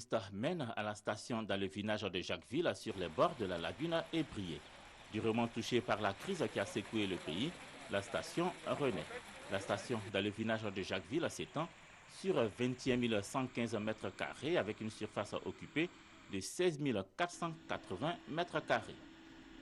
piste mène à la station d'alevinage de Jacquesville sur les bords de la lagune ébriée. Durement touchée par la crise qui a secoué le pays, la station renaît. La station d'alevinage de Jacquesville s'étend sur 21 115 mètres carrés avec une surface occupée de 16 480 mètres carrés.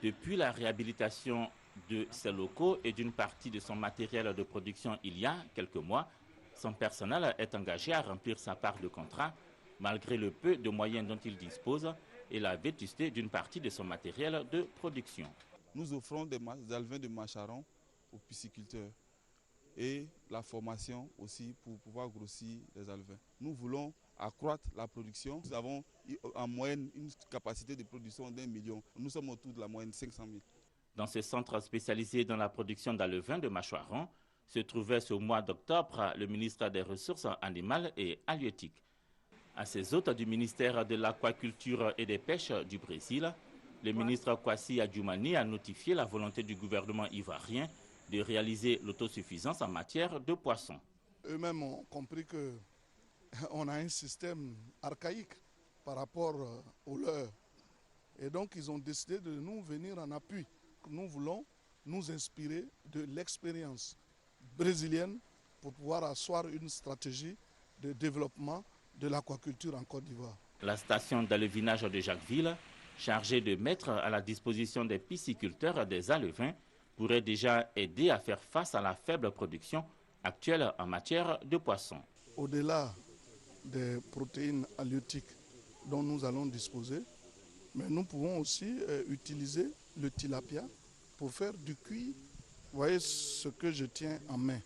Depuis la réhabilitation de ses locaux et d'une partie de son matériel de production il y a quelques mois, son personnel est engagé à remplir sa part de contrat malgré le peu de moyens dont il dispose et la vétusté d'une partie de son matériel de production. Nous offrons des alevins de macharon aux pisciculteurs et la formation aussi pour pouvoir grossir les alevins. Nous voulons accroître la production. Nous avons en moyenne une capacité de production d'1 million. Nous sommes autour de la moyenne 500 000. Dans ce centre spécialisé dans la production d'alevins de mâchoiron se trouvait ce mois d'octobre le ministre des Ressources animales et halieutiques. À ses hôtes du ministère de l'Aquaculture et des Pêches du Brésil, le ministre Kwasi Adjoumani a notifié la volonté du gouvernement ivoirien de réaliser l'autosuffisance en matière de poissons. Eux-mêmes ont compris qu'on a un système archaïque par rapport au leur. Et donc ils ont décidé de nous venir en appui. Nous voulons nous inspirer de l'expérience brésilienne pour pouvoir asseoir une stratégie de développement de l'aquaculture en Côte d'Ivoire. La station d'alevinage de Jacquesville, chargée de mettre à la disposition des pisciculteurs des alevins, pourrait déjà aider à faire face à la faible production actuelle en matière de poissons. Au-delà des protéines halieutiques dont nous allons disposer, mais nous pouvons aussi utiliser le tilapia pour faire du cuir. Vous voyez ce que je tiens en main.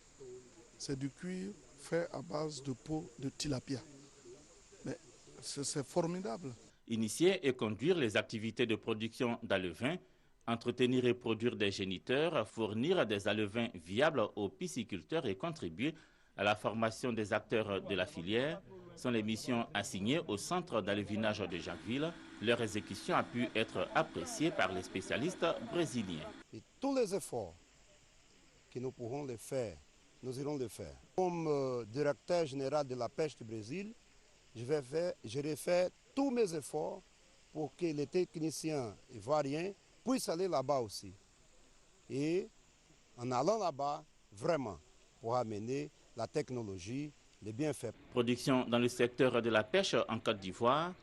C'est du cuir fait à base de peau de tilapia. Mais c'est formidable. Initier et conduire les activités de production d'alevins, entretenir et produire des géniteurs, fournir des alevins viables aux pisciculteurs et contribuer à la formation des acteurs de la filière sont les missions assignées au centre d'alevinage de Jacquesville. Leur exécution a pu être appréciée par les spécialistes brésiliens. Et tous les efforts que nous pourrons les faire, nous irons les faire. Comme directeur général de la pêche du Brésil, je vais faire tous mes efforts pour que les techniciens ivoiriens puissent aller là-bas aussi. Et en allant là-bas, vraiment, pour amener la technologie, les bienfaits. Production dans le secteur de la pêche en Côte d'Ivoire,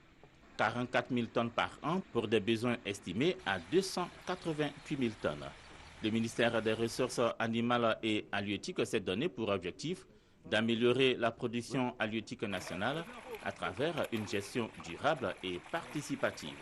44 000 tonnes par an pour des besoins estimés à 288 000 tonnes. Le ministère des Ressources animales et halieutiques s'est donné pour objectif d'améliorer la production halieutique nationale à travers une gestion durable et participative.